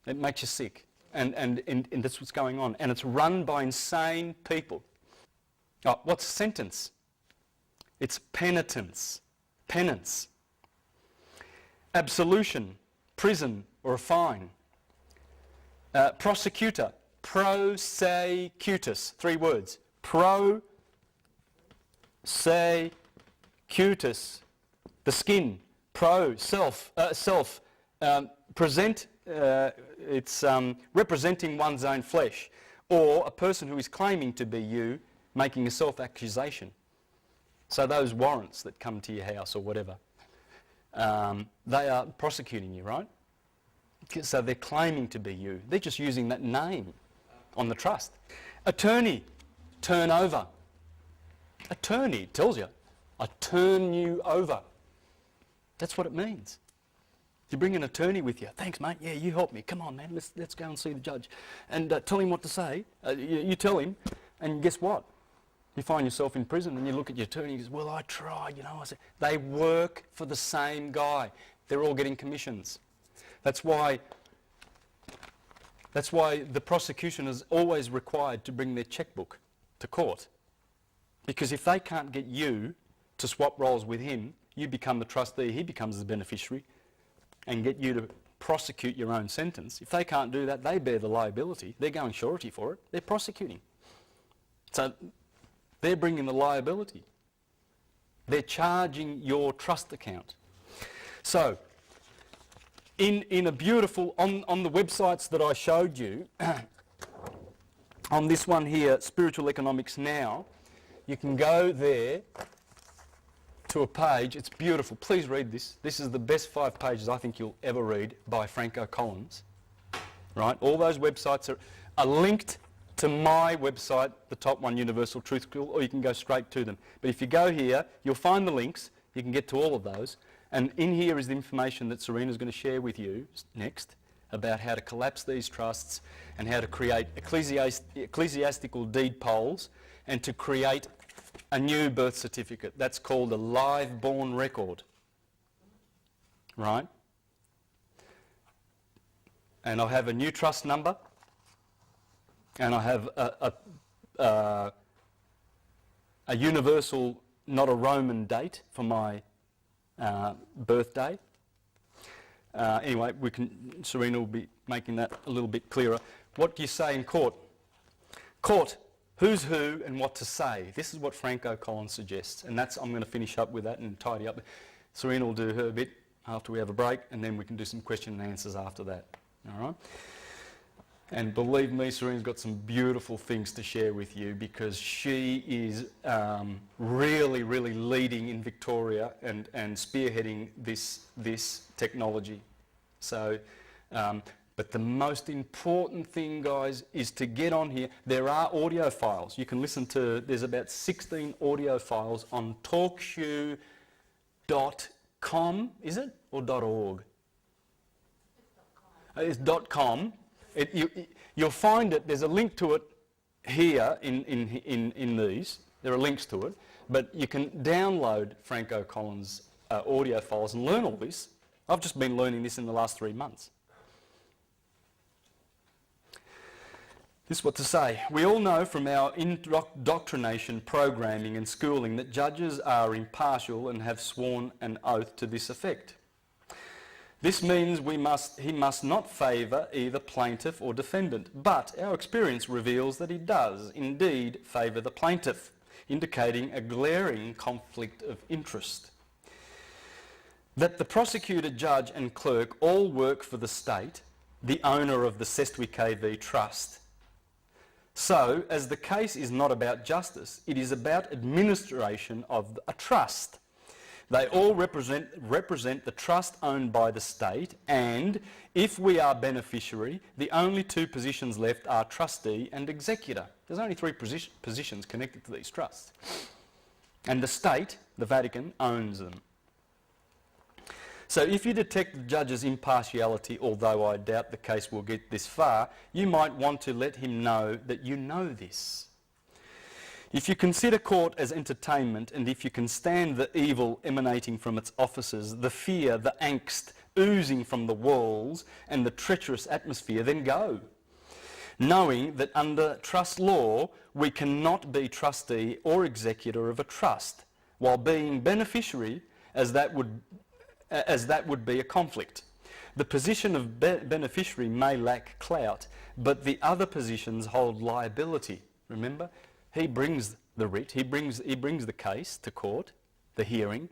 It makes you sick. And that's what's going on. And it's run by insane people. Oh, what's a sentence? It's penitence. Penance. Absolution. Prison or a fine. Prosecutor. Prosecutus. 3 words. Prosecutus. The skin. Self. Present. It's representing one's own flesh, or a person who is claiming to be you, making a self-accusation. So those warrants that come to your house or whatever, they are prosecuting you, right? So they're claiming to be you. They're just using that name on the trust. Attorney, turn over. Attorney tells you, I turn you over. That's what it means. You bring an attorney with you. Thanks, mate. Yeah, you help me. Come on, man. Let's go and see the judge. And tell him what to say. You tell him, and guess what? You find yourself in prison and you look at your attorney and he goes, well, I tried, you know. I said, they work for the same guy. They're all getting commissions. That's why the prosecution is always required to bring their checkbook to court. Because if they can't get you to swap roles with him, you become the trustee, he becomes the beneficiary, and get you to prosecute your own sentence. If they can't do that, they bear the liability. They're going surety for it. They're prosecuting. So they're bringing the liability. They're charging your trust account. So in a beautiful, on the websites that I showed you, on this one here, Spiritual Economics Now, you can go there to a page. It's beautiful. Please read this. This is the best 5 pages I think you'll ever read by Franco Collins. Right? All those websites are linked to my website, the top one, Universal Truth School, or you can go straight to them. But if you go here, you'll find the links. You can get to all of those. And in here is the information that Serena's going to share with you next about how to collapse these trusts and how to create ecclesiastical deed polls and to create a new birth certificate. That's called a live born record. Right? And I have a new trust number, and I have a universal, not a Roman date for my birthday. Anyway, Serena will be making that a little bit clearer. What do you say in court? Court. Who's who and what to say. This is what Franco Collins suggests, and I'm going to finish up with that and tidy up. Serena will do her bit after we have a break, and then we can do some question and answers after that. All right? And believe me, Serena's got some beautiful things to share with you because she is really, really leading in Victoria and spearheading this technology. So. But the most important thing, guys, is to get on here. There are audio files. You can listen to, there's about 16 audio files on talkshoe.com, is it? Or .org? It's .com. You'll find it, there's a link to it here in these. There are links to it. But you can download Franco Collins' audio files and learn all this. I've just been learning this in the last 3 months. This is what to say. We all know from our indoctrination, programming and schooling that judges are impartial and have sworn an oath to this effect. This means he must not favour either plaintiff or defendant, but our experience reveals that he does indeed favour the plaintiff, indicating a glaring conflict of interest. That the prosecutor, judge and clerk all work for the state, the owner of the Sestwi KV Trust. So, as the case is not about justice, it is about administration of a trust. They all represent the trust owned by the state, and if we are beneficiary, the only 2 positions left are trustee and executor. There's only 3 positions connected to these trusts. And the state, the Vatican, owns them. So if you detect the judge's impartiality, although I doubt the case will get this far, you might want to let him know that you know this. If you consider court as entertainment, and if you can stand the evil emanating from its offices, the fear, the angst oozing from the walls, and the treacherous atmosphere, then go, knowing that under trust law we cannot be trustee or executor of a trust, while being beneficiary, as that would be a conflict. The position of beneficiary may lack clout, but the other positions hold liability. Remember, he brings the writ, he brings the case to court, the hearing.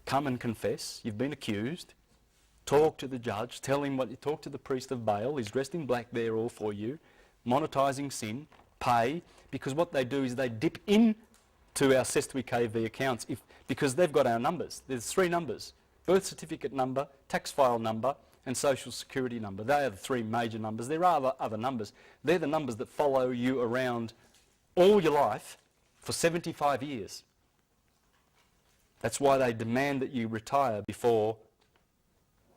Come and confess, you've been accused. Talk to the judge, tell him what you talk to the priest of Baal, he's dressed in black there all for you, monetising sin, pay, because what they do is they dip in to our Cestui KV accounts because they've got our numbers. There's 3 numbers: birth certificate number, tax file number, and social security number. They are the 3 major numbers. There are other numbers. They're the numbers that follow you around all your life for 75 years. That's why they demand that you retire before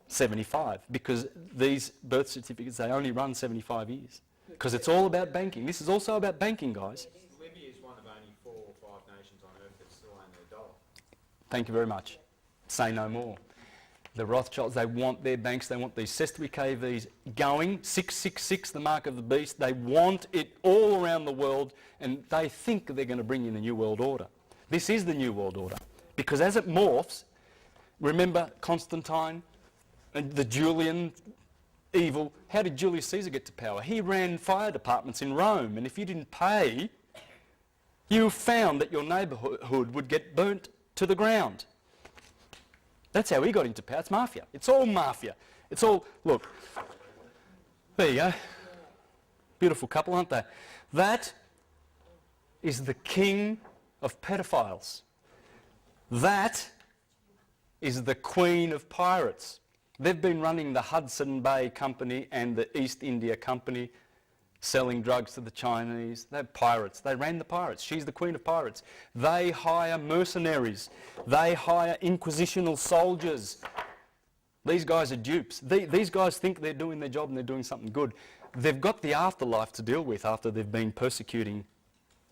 75, because these birth certificates, they only run 75 years. Because it's all about banking. This is also about banking, guys. Libya is one of only 4 or 5 nations on earth that still own their dollar. Thank you very much. Say no more. The Rothschilds, they want their banks, they want these Cestui KVs going, 666, the mark of the beast. They want it all around the world, and they think they're going to bring in the New World Order. This is the New World Order. Because as it morphs, remember Constantine and the Julian evil? How did Julius Caesar get to power? He ran fire departments in Rome, and if you didn't pay, you found that your neighbourhood would get burnt to the ground. That's how he got into power. It's mafia. It's all mafia. It's all, look, there you go. Beautiful couple, aren't they? That is the king of pedophiles. That is the queen of pirates. They've been running the Hudson Bay Company and the East India Company, selling drugs to the Chinese. They're pirates. They ran the pirates. She's the queen of pirates. They hire mercenaries. They hire inquisitional soldiers. These guys are dupes. These guys think they're doing their job and they're doing something good. They've got the afterlife to deal with after they've been persecuting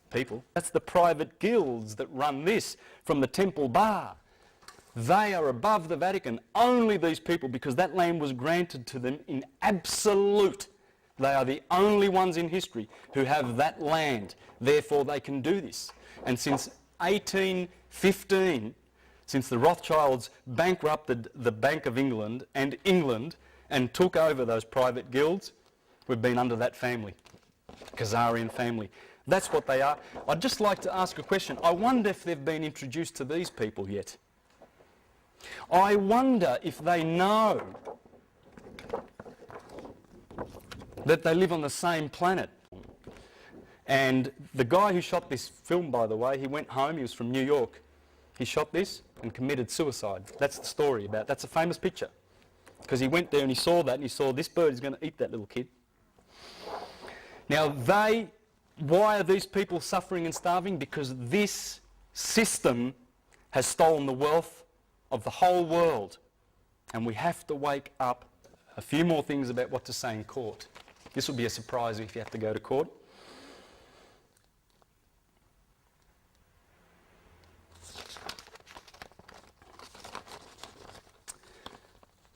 people. That's the private guilds that run this from the Temple Bar. They are above the Vatican. Only these people, because that land was granted to them in absolute. They are the only ones in history who have that land. Therefore, they can do this. And since 1815, since the Rothschilds bankrupted the Bank of England and took over those private guilds, we've been under that family, Khazarian family. That's what they are. I'd just like to ask a question. I wonder if they've been introduced to these people yet. I wonder if they know that they live on the same planet. And the guy who shot this film, by the way, he went home, he was from New York. He shot this and committed suicide. That's the story about, that's a famous picture. Because he went there and he saw that and he saw this bird is going to eat that little kid. Now why are these people suffering and starving? Because this system has stolen the wealth of the whole world. And we have to wake up. A few more things about what to say in court. This will be a surprise if you have to go to court.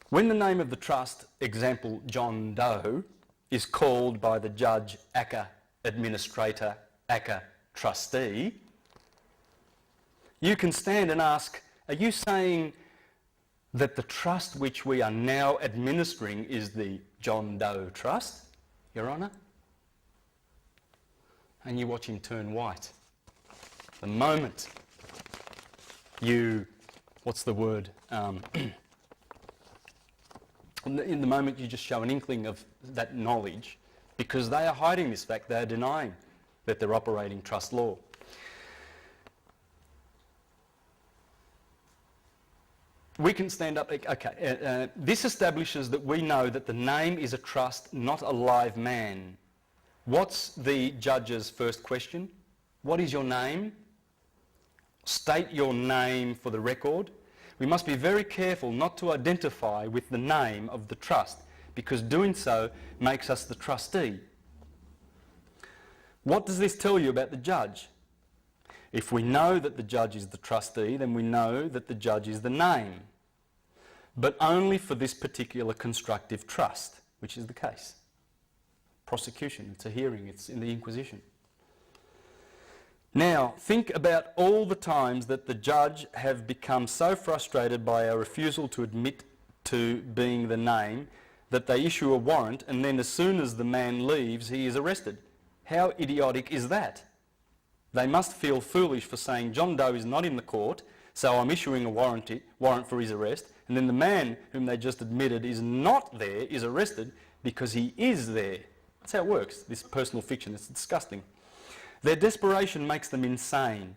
When the name of the trust, example John Doe, is called by the judge aka administrator aka trustee, you can stand and ask, are you saying that the trust which we are now administering is the John Doe Trust, Your Honour? And you watch him turn white. The moment you, what's the word? In the moment you just show an inkling of that knowledge, because they are hiding this fact, they are denying that they're operating trust law. We can stand up, okay, this establishes that we know that the name is a trust, not a live man. What's the judge's first question? What is your name? State your name for the record. We must be very careful not to identify with the name of the trust, because doing so makes us the trustee. What does this tell you about the judge? If we know that the judge is the trustee, then we know that the judge is the name, but only for this particular constructive trust, which is the case. Prosecution, it's a hearing, it's in the Inquisition. Now, think about all the times that the judge have become so frustrated by our refusal to admit to being the name that they issue a warrant, and then as soon as the man leaves, he is arrested. How idiotic is that? They must feel foolish for saying John Doe is not in the court, so I'm issuing a warrant for his arrest, and then the man whom they just admitted is not there is arrested because he is there. That's how it works, this personal fiction. It's disgusting. Their desperation makes them insane.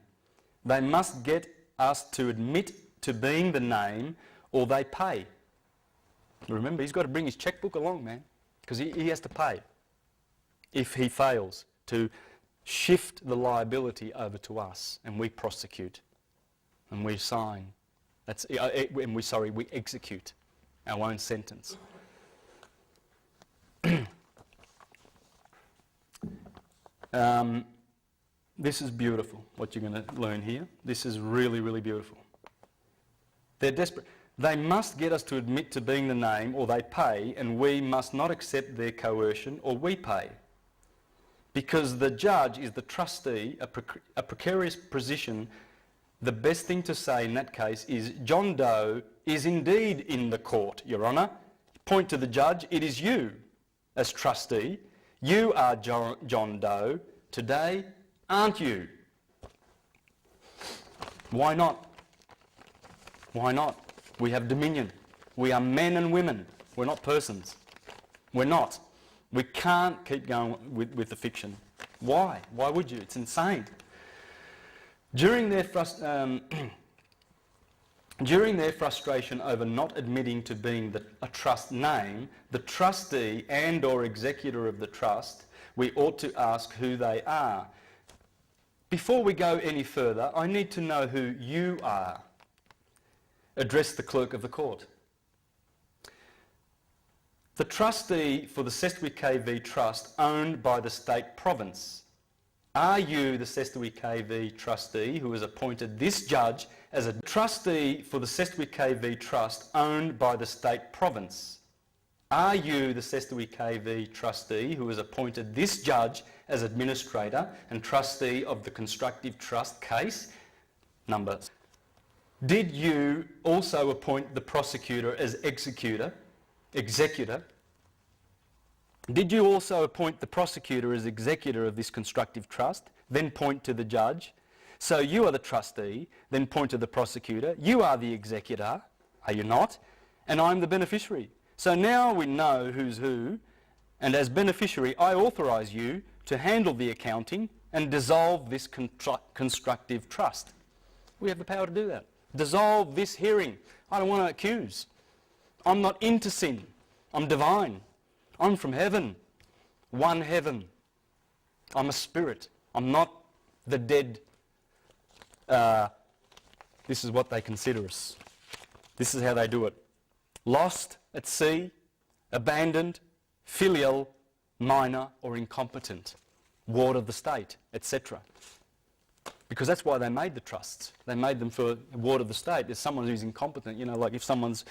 They must get us to admit to being the name or they pay. Remember, he's got to bring his checkbook along, man, because he has to pay if he fails to shift the liability over to us, and we prosecute and we sign. We execute our own sentence. This is beautiful, what you're going to learn here. This is really, really beautiful. They're desperate. They must get us to admit to being the name or they pay, and we must not accept their coercion or we pay. Because the judge is the trustee, a precarious position, the best thing to say in that case is John Doe is indeed in the court, Your Honour. Point to the judge, it is you as trustee. You are John Doe today, aren't you? Why not? Why not? We have dominion. We are men and women. We're not persons. We're not. We can't keep going with the fiction. Why? Why would you? It's insane. During their frustration over not admitting to being a trust name, the trustee and or executor of the trust, we ought to ask who they are. Before we go any further, I need to know who you are. Address the clerk of the court. The trustee for the Cestui KV Trust owned by the state province. Are you the Cestui KV trustee who has appointed this judge as a trustee for the Cestui KV Trust owned by the state province? Are you the Cestui KV trustee who has appointed this judge as administrator and trustee of the constructive trust case? Number. Did you also appoint the prosecutor as executor? Did you also appoint the prosecutor as executor of this constructive trust? Then point to the judge. So you are the trustee, then point to the prosecutor. You are the executor, are you not? And I'm the beneficiary. So now we know who's who, and as beneficiary, I authorise you to handle the accounting and dissolve this constructive trust. We have the power to do that. Dissolve this hearing. I don't want to accuse. I'm not into sin. I'm divine. I'm from heaven. One heaven. I'm a spirit. I'm not the dead. This is what they consider us. This is how they do it. Lost at sea, abandoned, filial, minor or incompetent, ward of the state, etc. Because that's why they made the trusts. They made them for a ward of the state. There's someone who's incompetent, you know, like if someone's,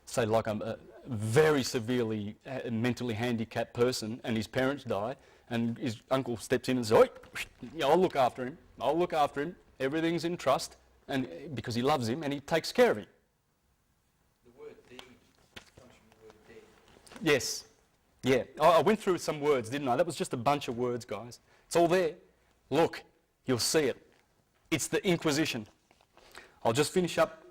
say like a very severely mentally handicapped person and his parents die and his uncle steps in and says, "Oi, I'll look after him, everything's in trust," and because he loves him and he takes care of him. The word deed comes from the word deed. Yes. Yeah, I went through some words, didn't I? That was just a bunch of words, guys. It's all there. Look, you'll see it. It's the Inquisition. I'll just finish up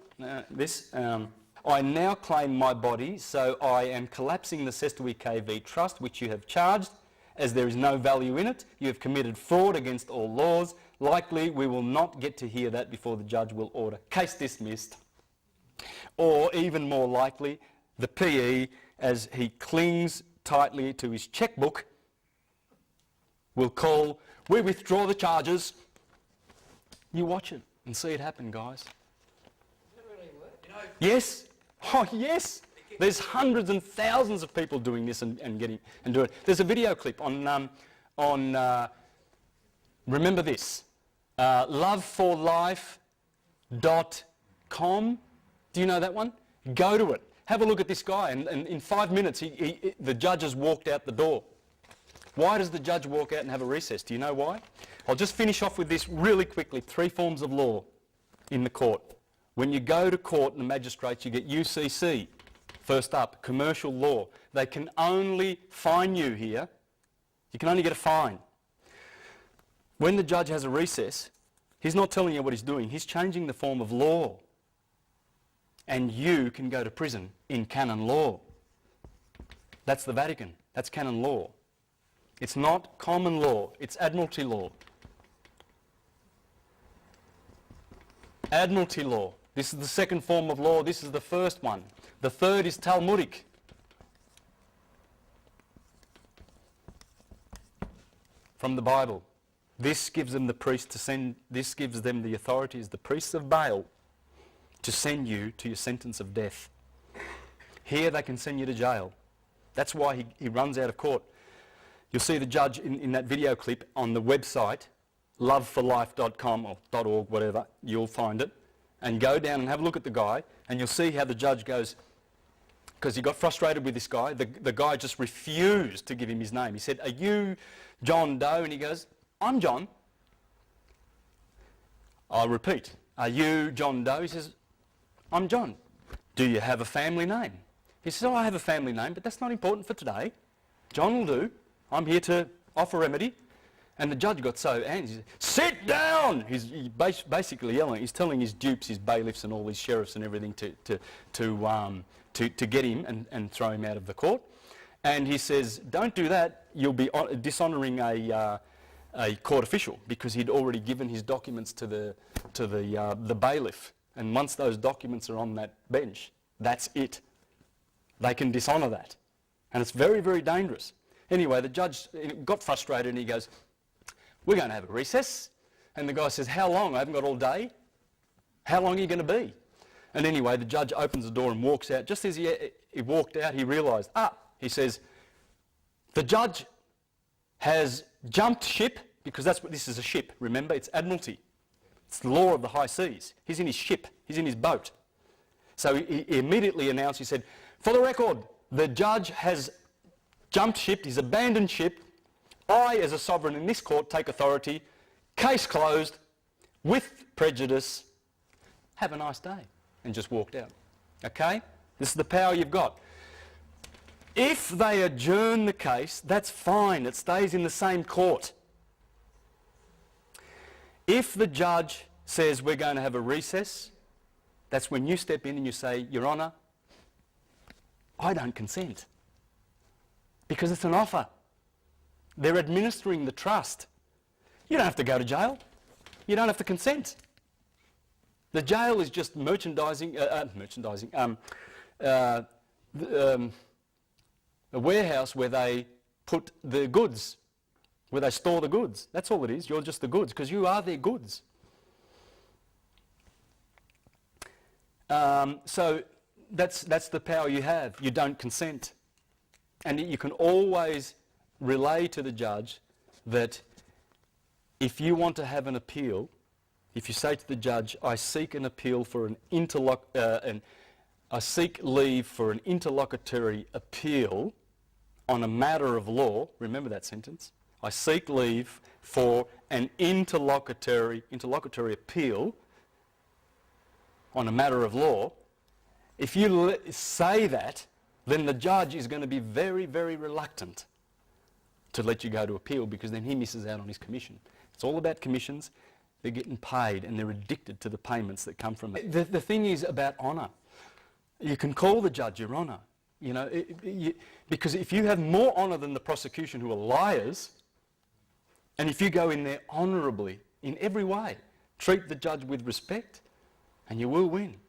this. I now claim my body, so I am collapsing the Cestui KV Trust, which you have charged, as there is no value in it. You have committed fraud against all laws. Likely, we will not get to hear that before the judge will order case dismissed. Or even more likely, the PE, as he clings tightly to his checkbook, will call, "We withdraw the charges." You watch it and see it happen, guys. Does it really work? You know, Yes. Oh, yes. There's hundreds and thousands of people doing this and doing it. There's a video clip on Remember this, loveforlife.com. Do you know that one? Go to it. Have a look at this guy, and in 5 minutes the judge has walked out the door. Why does the judge walk out and have a recess? Do you know why? I'll just finish off with this really quickly. 3 forms of law in the court. When you go to court and the magistrates, you get UCC. First up, commercial law. They can only fine you here. You can only get a fine. When the judge has a recess, he's not telling you what he's doing. He's changing the form of law. And you can go to prison in canon law. That's the Vatican. That's canon law. It's not common law. It's admiralty law. Admiralty law. This is the second form of law. This is the first one. The third is Talmudic. From the Bible. This gives them the priest to send, this gives them the authority as the priests of Baal to send you to your sentence of death. Here they can send you to jail. That's why he runs out of court. You'll see the judge in that video clip on the website, loveforlife.com or .org, whatever, you'll find it. And go down and have a look at the guy, and you'll see how the judge goes, because he got frustrated with this guy. The guy just refused to give him his name. He said, "Are you John Doe?" And he goes, "I'm John." I'll repeat, "Are you John Doe?" He says, "I'm John." "Do you have a family name?" He says, "Oh, I have a family name, but that's not important for today. John will do. I'm here to offer remedy." And the judge got so angry. He said, "Sit down!" He's basically yelling. He's telling his dupes, his bailiffs and all these sheriffs and everything to get him and throw him out of the court. And he says, "Don't do that. You'll be dishonouring a court official," because he'd already given his documents to the bailiff. And once those documents are on that bench, that's it. They can dishonour that. And it's very, very dangerous. Anyway, the judge got frustrated and he goes, "We're going to have a recess." And the guy says, "How long? I haven't got all day. How long are you going to be?" And anyway, the judge opens the door and walks out. Just as he walked out, he realised, he says, "The judge has jumped ship," because that's what this is, a ship. Remember, it's admiralty. It's the law of the high seas. He's in his ship. He's in his boat. So he immediately announced, he said, "For the record, the judge has jumped ship. He's abandoned ship. I, as a sovereign in this court, take authority. Case closed. With prejudice. Have a nice day." And just walked out. Okay? This is the power you've got. If they adjourn the case, that's fine. It stays in the same court. If the judge says we're going to have a recess, that's when you step in and you say, "Your Honour, I don't consent." Because it's an offer. They're administering the trust. You don't have to go to jail. You don't have to consent. The jail is just a warehouse where they put the goods, where they store the goods. That's all it is. You're just the goods, because you are their goods. So that's the power you have. You don't consent. And you can always relay to the judge that if you want to have an appeal, if you say to the judge, "I seek an appeal for I seek leave for an interlocutory appeal on a matter of law," remember that sentence, "I seek leave for an interlocutory appeal on a matter of law," if you say that, then the judge is going to be very, very reluctant to let you go to appeal, because then he misses out on his commission. It's all about commissions. They're getting paid and they're addicted to the payments that come from it. The thing is about honour. You can call the judge your honour, you know, because if you have more honour than the prosecution, who are liars, and if you go in there honourably in every way, treat the judge with respect, and you will win.